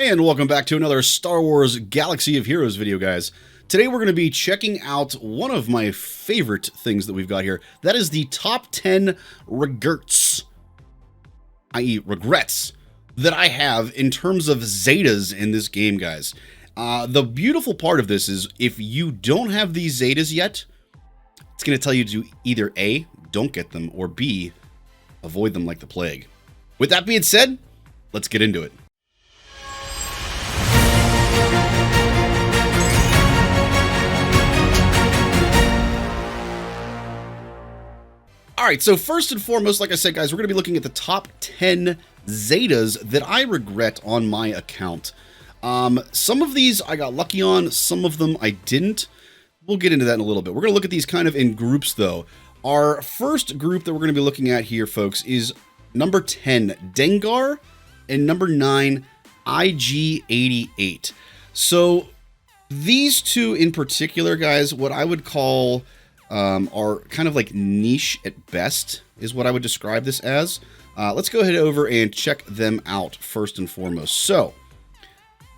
And welcome back to another Star Wars Galaxy of Heroes video, guys. Today we're going to be checking out one of my favorite things that we've got here. That is the top 10 regrets, i.e. regrets, that I have in terms of Zetas in this game, guys. The beautiful part of this is if you don't have these Zetas yet, it's going to tell you to either A, don't get them, or B, avoid them like the plague. With that being said, let's get into it. Alright, so first and foremost, like I said, guys, we're going to be looking at the top 10 Zetas that I regret on my account. Some of these I got lucky on, some of them I didn't. We'll get into that in a little bit. We're going to look at these kind of in groups, though. Our first group that we're going to be looking at here, folks, is number 10, Dengar, and number 9, IG-88. So these two in particular, guys, what I would call are kind of like niche at best, is what I would describe this as. Let's go ahead over and check them out first and foremost. So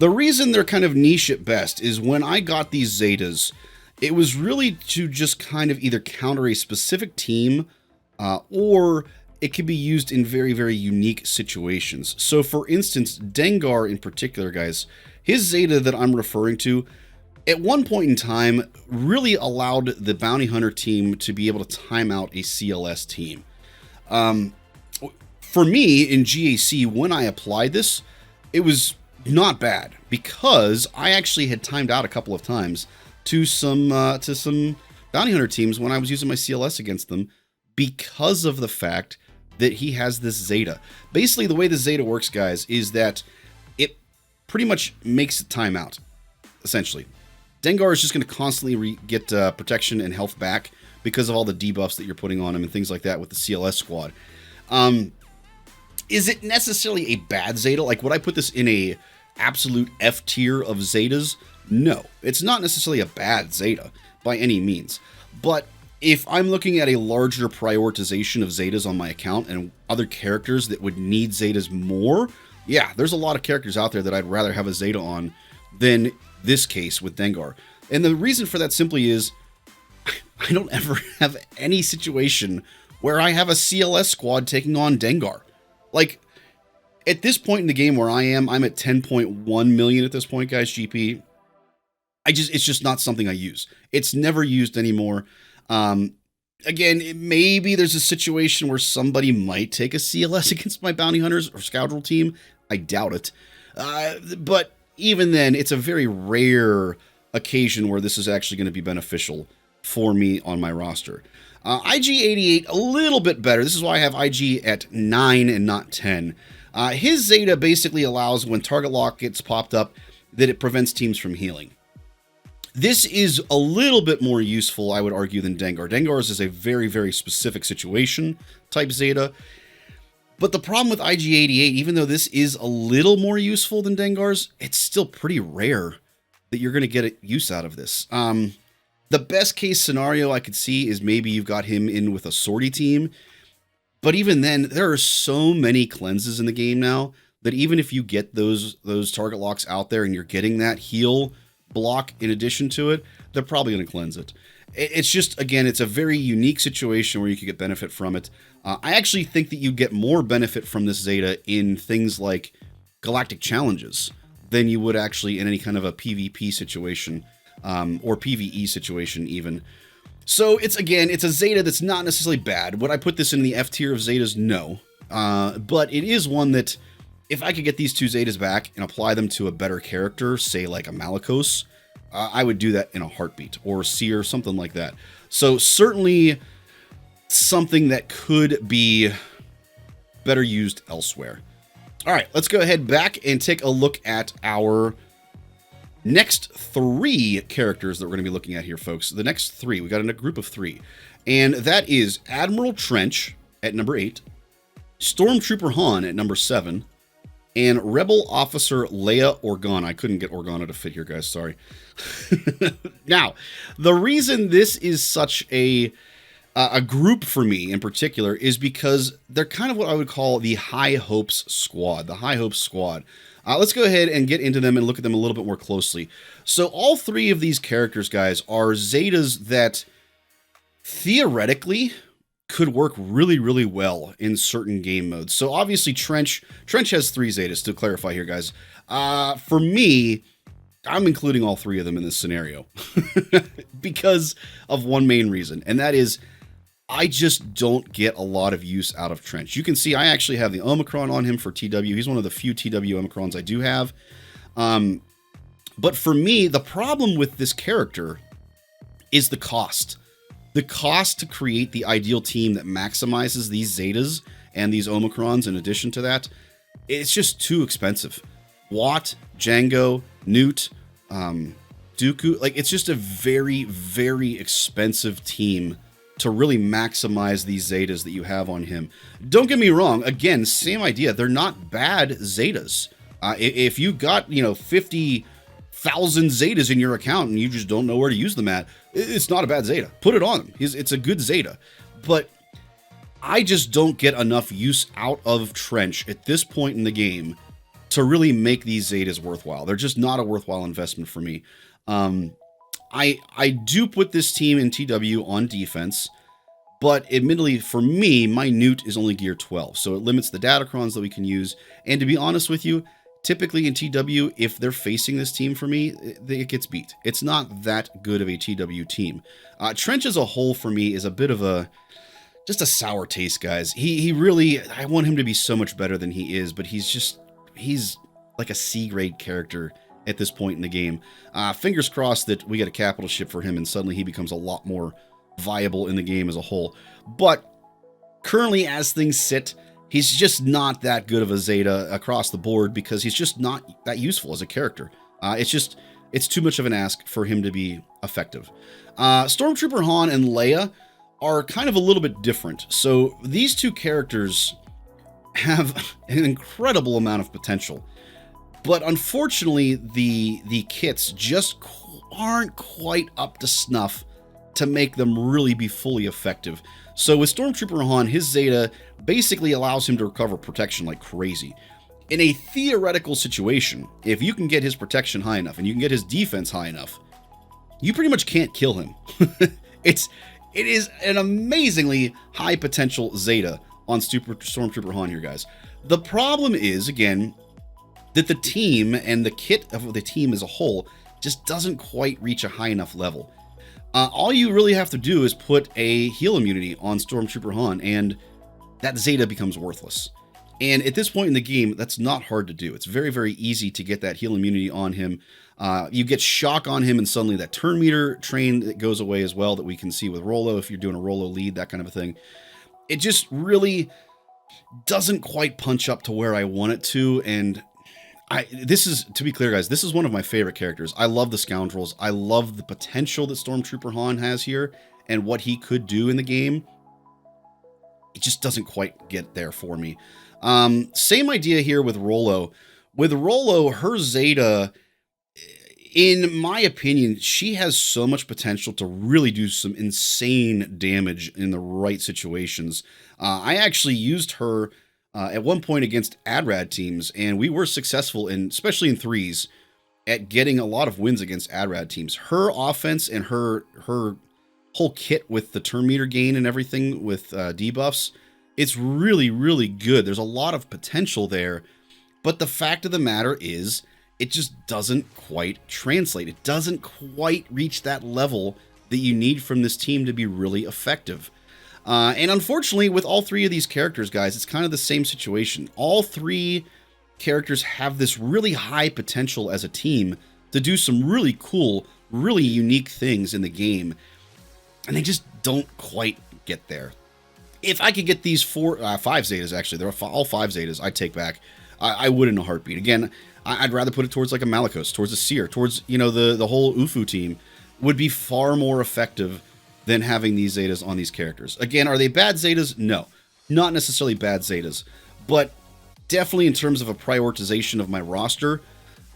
the reason they're kind of niche at best is when I got these Zetas, it was really to just kind of either counter a specific team or it could be used in very, very unique situations. So for instance, Dengar in particular, guys, his Zeta that I'm referring to, at one point in time, really allowed the bounty hunter team to be able to time out a CLS team. For me, in GAC, when I applied this, it was not bad because I actually had timed out a couple of times to some bounty hunter teams when I was using my CLS against them because of the fact that he has this Zeta. Basically, the way the Zeta works, guys, is that it pretty much makes a timeout, essentially. Dengar is just going to constantly get protection and health back because of all the debuffs that you're putting on him and things like that with the CLS squad. Is it necessarily a bad Zeta? Like, would I put this in a absolute F tier of Zetas? No, it's not necessarily a bad Zeta by any means. But if I'm looking at a larger prioritization of Zetas on my account and other characters that would need Zetas more, yeah, there's a lot of characters out there that I'd rather have a Zeta on than this case with Dengar. And the reason for that simply is I don't ever have any situation where I have a CLS squad taking on Dengar. Like, at this point in the game where I'm at 10.1 million at this point, guys, GP. It's just not something I use. It's never used anymore. Again, maybe there's a situation where somebody might take a CLS against my bounty hunters or scoundrel team. I doubt it. But even then, it's a very rare occasion where this is actually going to be beneficial for me on my roster. IG-88, a little bit better. This is why I have IG at 9 and not 10. His Zeta basically allows, when target lock gets popped up, that it prevents teams from healing. This is a little bit more useful, I would argue, than Dengar. Dengar's is a very, very specific situation type Zeta. But the problem with IG-88, even though this is a little more useful than Dengar's, it's still pretty rare that you're going to get use out of this. The best case scenario I could see is maybe you've got him in with a sortie team. But even then, there are so many cleanses in the game now that even if you get those target locks out there and you're getting that heal block in addition to it, they're probably going to cleanse it. It's just, again, it's a very unique situation where you could get benefit from it. I actually think that you get more benefit from this Zeta in things like galactic challenges than you would actually in any kind of a PvP situation or PvE situation even. So it's a Zeta that's not necessarily bad. Would I put this in the F tier of Zetas? No. But it is one that if I could get these two Zetas back and apply them to a better character, say like a Malicos, I would do that in a heartbeat, or Seer, something like that. So certainly something that could be better used elsewhere. All right, let's go ahead back and take a look at our next 3 characters that we're going to be looking at here, folks. The next 3, we got a group of 3. And that is Admiral Trench at number 8, Stormtrooper Han at number 7, and Rebel Officer Leia Organa. I couldn't get Organa to fit here, guys. Sorry. Now, the reason this is such a group for me in particular is because they're kind of what I would call the High Hopes squad. The High Hopes squad. Let's go ahead and get into them and look at them a little bit more closely. So all three of these characters, guys, are Zetas that theoretically could work really, really well in certain game modes. So obviously Trench has 3 Zetas, to clarify here, guys. For me, I'm including all 3 of them in this scenario because of one main reason, and that is I just don't get a lot of use out of Trench. You can see I actually have the Omicron on him for TW. He's one of the few TW Omicrons I do have. But for me, the problem with this character is the cost. The cost to create the ideal team that maximizes these Zetas and these Omicrons in addition to that, it's just too expensive. Watt, Django, Newt, Dooku, like it's just a very, very expensive team to really maximize these Zetas that you have on him. Don't get me wrong, again, same idea. They're not bad Zetas. If you got, 50,000 Zetas in your account and you just don't know where to use them at, it's not a bad Zeta. Put it on them. It's a good Zeta. But I just don't get enough use out of Trench at this point in the game to really make these Zetas worthwhile. They're just not a worthwhile investment for me. I do put this team in TW on defense, but admittedly for me, my Newt is only gear 12, so it limits the Datacrons that we can use. And to be honest with you, typically in TW, if they're facing this team for me, it gets beat. It's not that good of a TW team. Trench as a whole for me is a bit of just a sour taste, guys. He really, I want him to be so much better than he is, but he's like a C grade character at this point in the game. Fingers crossed that we get a capital ship for him and suddenly he becomes a lot more viable in the game as a whole. But currently, as things sit, he's just not that good of a Zeta across the board because he's just not that useful as a character. It's too much of an ask for him to be effective. Stormtrooper Han and Leia are kind of a little bit different. So these two characters have an incredible amount of potential. But unfortunately, the kits just aren't quite up to snuff to make them really be fully effective. So with Stormtrooper Han, his Zeta basically allows him to recover protection like crazy. In a theoretical situation, if you can get his protection high enough and you can get his defense high enough, you pretty much can't kill him. It is an amazingly high potential Zeta on Stormtrooper Han here, guys. The problem is, again, that the team and the kit of the team as a whole just doesn't quite reach a high enough level. All you really have to do is put a heal immunity on Stormtrooper Han, and that Zeta becomes worthless. And at this point in the game, that's not hard to do. It's very, very easy to get that heal immunity on him. You get shock on him, and suddenly that turn meter train that goes away as well that we can see with Rolo if you're doing a Rolo lead, that kind of a thing. It just really doesn't quite punch up to where I want it to, and this is, to be clear, guys, this is one of my favorite characters. I love the Scoundrels. I love the potential that Stormtrooper Han has here and what he could do in the game. It just doesn't quite get there for me. Same idea here with Rolo. With Rolo, her Zeta, in my opinion, she has so much potential to really do some insane damage in the right situations. I actually used her at one point against AdRad teams, and we were successful in, especially in threes, at getting a lot of wins against AdRad teams. Her offense and her whole kit with the turn meter gain and everything with debuffs, it's really, really good. There's a lot of potential there, but the fact of the matter is, it just doesn't quite translate. It doesn't quite reach that level that you need from this team to be really effective. And unfortunately, with all 3 of these characters, guys, it's kind of the same situation. All 3 characters have this really high potential as a team to do some really cool, really unique things in the game, and they just don't quite get there. If I could get these 5 Zetas, actually, they're all 5 Zetas, I'd take back. I would in a heartbeat. Again, I'd rather put it towards like a Malicos, towards a Seer, towards, the whole UFU team would be far more effective than having these Zetas on these characters. Again, are they bad Zetas? No, not necessarily bad Zetas, but definitely in terms of a prioritization of my roster,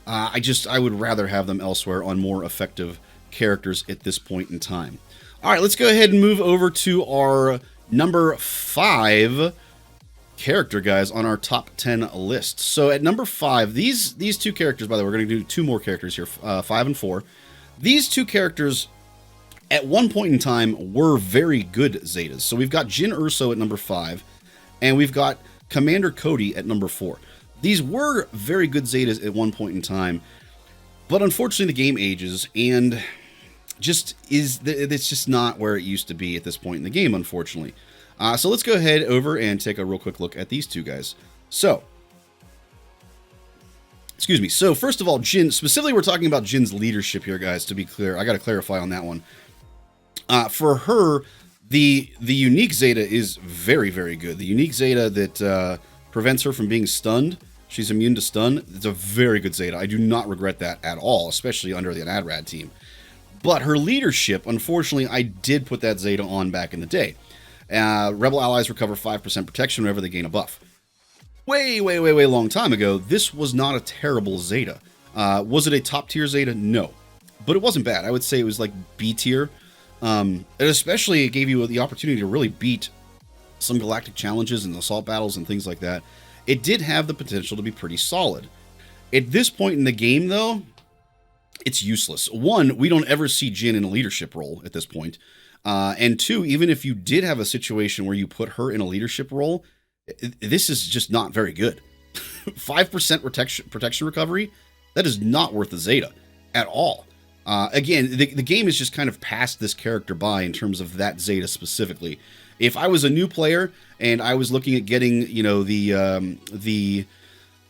I would rather have them elsewhere on more effective characters at this point in time. All right, let's go ahead and move over to our number 5 character, guys, on our top 10 list. So at number 5, these two characters, by the way, we're going to do 2 more characters here, 5 and 4. These 2 characters, at one point in time, were very good Zetas. So we've got Jyn Erso at number 5, and we've got Commander Cody at number 4. These were very good Zetas at one point in time, but unfortunately the game ages, and it's just not where it used to be at this point in the game, unfortunately. So let's go ahead over and take a real quick look at these 2 guys. So, excuse me. So first of all, Jyn, specifically we're talking about Jyn's leadership here, guys, to be clear. I got to clarify on that one. For her, the unique Zeta is very, very good. The unique Zeta that prevents her from being stunned. She's immune to stun. It's a very good Zeta. I do not regret that at all, especially under the Nadrad team. But her leadership, unfortunately, I did put that Zeta on back in the day. Rebel allies recover 5% protection whenever they gain a buff. Way long time ago, this was not a terrible Zeta. Was it a top tier Zeta? No. But it wasn't bad. I would say it was like B tier. And especially it gave you the opportunity to really beat some galactic challenges and assault battles and things like that. It did have the potential to be pretty solid. At this point in the game, though, it's useless. 1, we don't ever see Jyn in a leadership role at this point. And 2, even if you did have a situation where you put her in a leadership role, this is just not very good. 5% protection recovery, that is not worth the Zeta at all. Again, the game is just kind of passed this character by in terms of that Zeta specifically. If I was a new player and I was looking at getting, the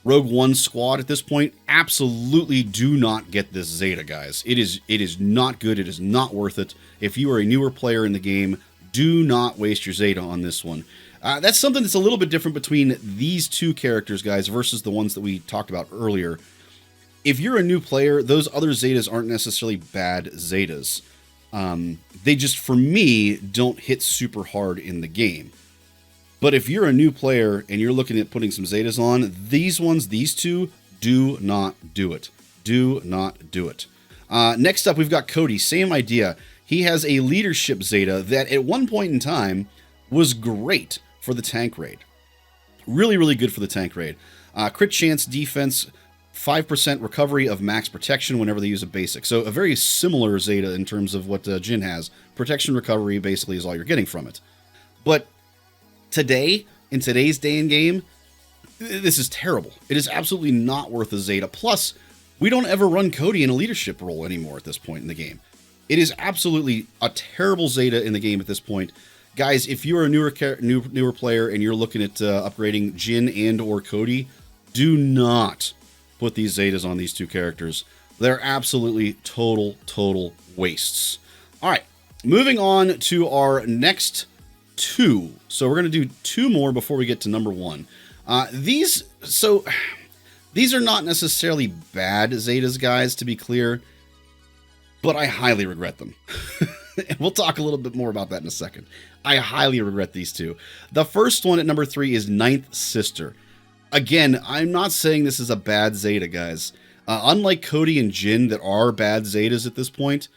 Rogue One squad at this point, absolutely do not get this Zeta, guys. It is not good. It is not worth it. If you are a newer player in the game, do not waste your Zeta on this one. That's something that's a little bit different between these 2 characters, guys, versus the ones that we talked about earlier. If you're a new player, those other Zetas aren't necessarily bad Zetas. They just, for me, don't hit super hard in the game. But if you're a new player and you're looking at putting some Zetas on, these 2, do not do it. Do not do it. Next up, we've got Cody. Same idea. He has a leadership Zeta that at one point in time was great for the tank raid. Really good for the tank raid. Crit chance, defense, 5% recovery of max protection whenever they use a basic. So a very similar Zeta in terms of what Jyn has. Protection recovery basically is all you're getting from it. But today, in today's day and game, this is terrible. It is absolutely not worth a Zeta. Plus, we don't ever run Cody in a leadership role anymore at this point in the game. It is absolutely a terrible Zeta in the game at this point. Guys, if you're a newer player and you're looking at upgrading Jyn and or Cody, do not put these Zetas on these 2 characters. They're absolutely total wastes. All right, moving on to our next 2. So we're going to do 2 more before we get to number 1. These are not necessarily bad Zetas, guys, to be clear, but I highly regret them. And we'll talk a little bit more about that in a second. I highly regret these 2. The first one at number 3 is Ninth Sister. Again, I'm not saying this is a bad Zeta, guys. Unlike Cody and Jyn that are bad Zetas at this point,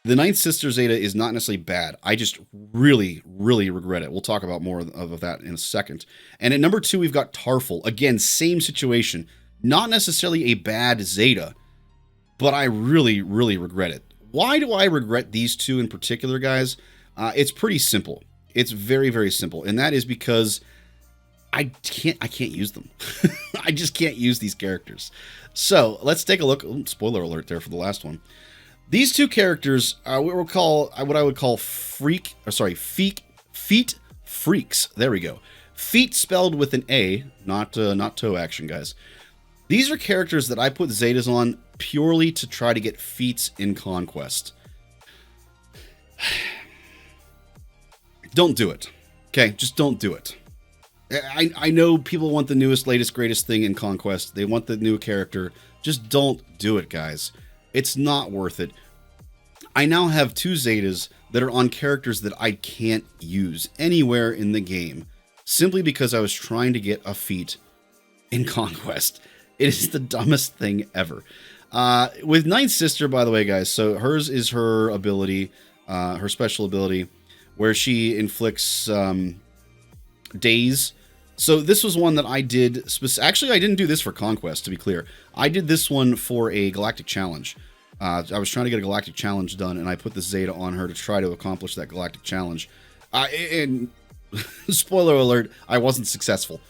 the Ninth Sister Zeta is not necessarily bad. I just really regret it. We'll talk about more of that in a second. And at number 2, we've got Tarful. Again, same situation. Not necessarily a bad Zeta, but I really regret it. Why do I regret these 2 in particular, guys? It's pretty simple. It's very simple. And that is because I can't use them. I just can't use these characters. So let's take a look. Oh, spoiler alert there for the last one. These 2 characters are what I would call feet freaks. There we go. Feet spelled with an A, not toe action, guys. These are characters that I put Zetas on purely to try to get feats in Conquest. Don't do it. Okay, just don't do it. I know people want the newest, latest, greatest thing in Conquest. They want the new character. Just don't do it, guys. It's not worth it. I now have 2 Zetas that are on characters that I can't use anywhere in the game, simply because I was trying to get a feat in Conquest. It is the dumbest thing ever. With Ninth Sister, by the way, guys, so hers is her ability, her special ability, where she inflicts daze So this was one that I did. Actually, I didn't do this for Conquest, to be clear. I did this one for a Galactic Challenge. I was trying to get a Galactic Challenge done, and I put the Zeta on her to try to accomplish that Galactic Challenge. And spoiler alert, I wasn't successful.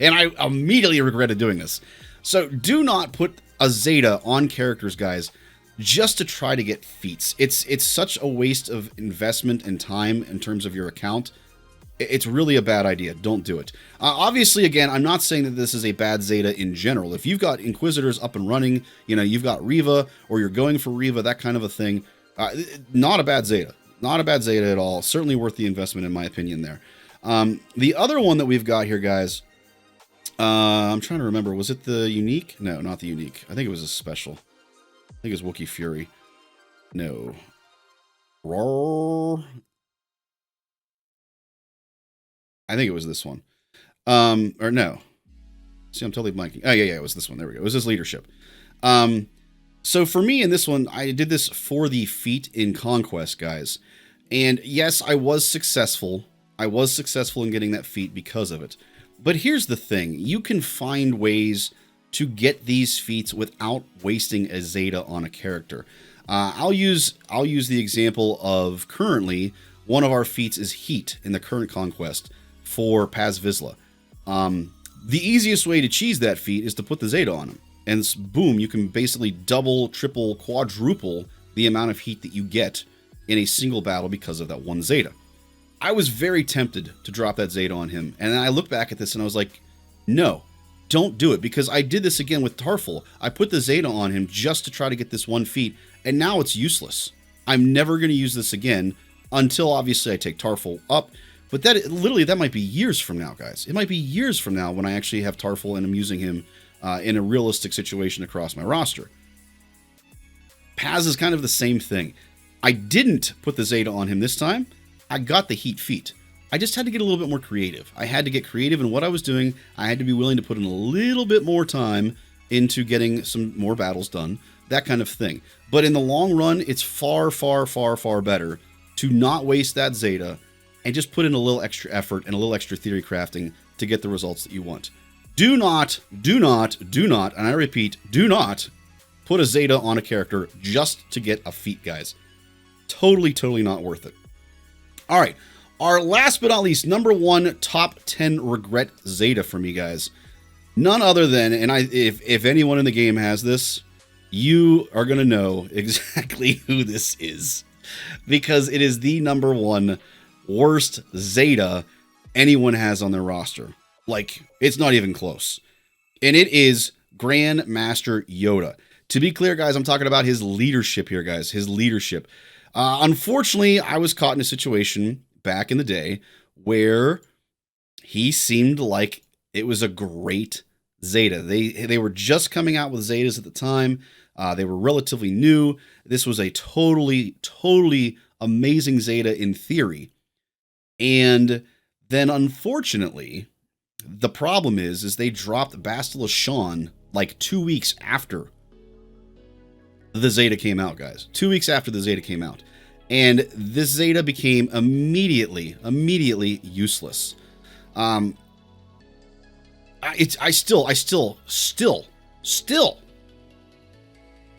And I immediately regretted doing this. So do not put a Zeta on characters, guys, just to try to get feats. It's such a waste of investment and time in terms of your account. It's really a bad idea. Don't do it. Obviously, again, I'm not saying that this is a bad Zeta in general. If you've got Inquisitors up and running, you know, you've got Reva, or you're going for Reva, that kind of a thing, not a bad Zeta. Not a bad Zeta at all. Certainly worth the investment, in my opinion, there. The other one that we've got here, guys, I'm trying to remember. Was it the unique? No, not the unique. I think it was a special. I think it was Wookiee Fury. No. Roar. I think it was this one. Or no. See, I'm totally blanking. Oh, yeah, it was this one. There we go. It was his leadership. So for me in this one, I did this for the feat in Conquest, guys. And yes, I was successful. I was successful in getting that feat because of it. But here's the thing. You can find ways to get these feats without wasting a Zeta on a character. I'll use the example of currently, one of our feats is Heat in the current Conquest for Paz Vizsla. The easiest way to cheese that feat is to put the Zeta on him. And boom, you can basically double, triple, quadruple the amount of heat that you get in a single battle because of that one Zeta. I was very tempted to drop that Zeta on him. And then I look back at this and I was like, no, don't do it. Because I did this again with Tarful. I put the Zeta on him just to try to get this one feat. And now it's useless. I'm never going to use this again until obviously I take Tarful up. But that might be years from now, guys. It might be years from now when I actually have Tarful and I'm using him in a realistic situation across my roster. Paz is kind of the same thing. I didn't put the Zeta on him this time. I got the Heat feat. I just had to get a little bit more creative. I had to get creative in what I was doing. I had to be willing to put in a little bit more time into getting some more battles done, that kind of thing. But in the long run, it's far, far, far, far better to not waste that Zeta and just put in a little extra effort and a little extra theory crafting to get the results that you want. Do not, and I repeat, do not put a Zeta on a character just to get a feat, guys. Totally not worth it. All right, our last but not least, number one top 10 regret Zeta for me, guys. None other than, and if anyone in the game has this, you are going to know exactly who this is. Because it is the number one worst Zeta anyone has on their roster. Like, it's not even close. And it is Grand Master Yoda. To be clear, guys, I'm talking about his leadership here, guys. His leadership. Unfortunately, I was caught in a situation back in the day where he seemed like it was a great Zeta. They were just coming out with Zetas at the time. They were relatively new. This was a totally amazing Zeta in theory. And then, unfortunately, the problem is they dropped Bastila Shan like 2 weeks after the Zeta came out, guys. 2 weeks after the Zeta came out. And this Zeta became immediately useless. I still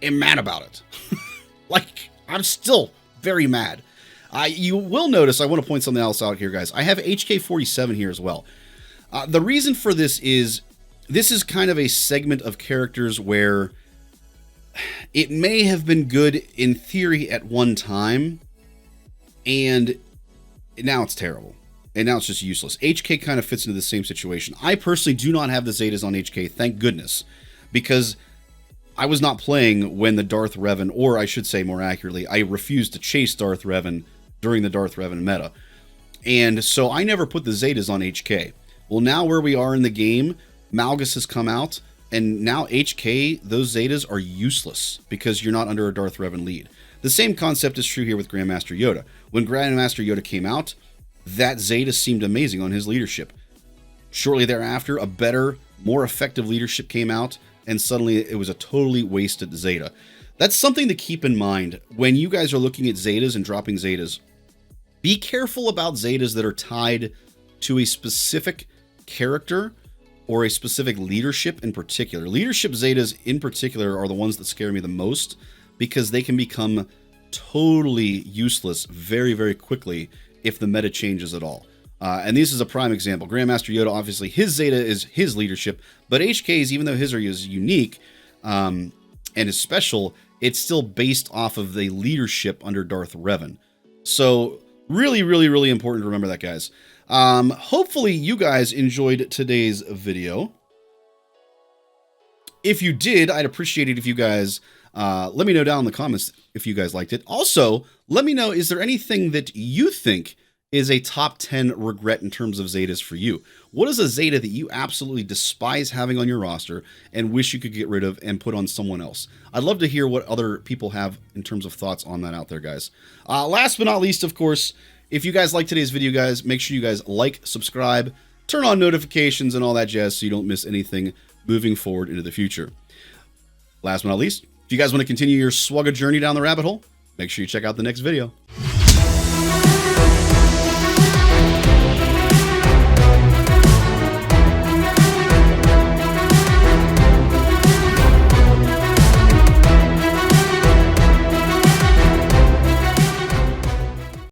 am mad about it. Like, I'm still very mad. You will notice, I want to point something else out here, guys. I have HK47 here as well. The reason for this is kind of a segment of characters where it may have been good in theory at one time, and now it's terrible. And now it's just useless. HK kind of fits into the same situation. I personally do not have the Zetas on HK, thank goodness, because I was not playing when the Darth Revan, or I should say more accurately, I refused to chase Darth Revan during the Darth Revan meta. And so I never put the Zetas on HK. Well, now where we are in the game, Malgus has come out, and now HK, those Zetas are useless because you're not under a Darth Revan lead. The same concept is true here with Grandmaster Yoda. When Grandmaster Yoda came out, that Zeta seemed amazing on his leadership. Shortly thereafter, a better, more effective leadership came out, and suddenly it was a totally wasted Zeta. That's something to keep in mind when you guys are looking at Zetas and dropping Zetas. Be careful about Zetas that are tied to a specific character or a specific leadership in particular. Leadership Zetas in particular are the ones that scare me the most because they can become totally useless very, very quickly if the meta changes at all. And this is a prime example. Grandmaster Yoda, obviously, his Zeta is his leadership, but HK's, even though his is unique and is special, it's still based off of the leadership under Darth Revan. So really, really, really important to remember that, guys. Hopefully you guys enjoyed today's video. If you did, I'd appreciate it if you guys let me know down in the comments if you guys liked it. Also, let me know, is there anything that you think is a top 10 regret in terms of Zetas for you? What is a Zeta that you absolutely despise having on your roster and wish you could get rid of and put on someone else? I'd love to hear what other people have in terms of thoughts on that out there, guys. Last but not least, of course, if you guys like today's video, guys, make sure you guys like, subscribe, turn on notifications and all that jazz so you don't miss anything moving forward into the future. Last but not least, if you guys want to continue your Swugga journey down the rabbit hole, make sure you check out the next video.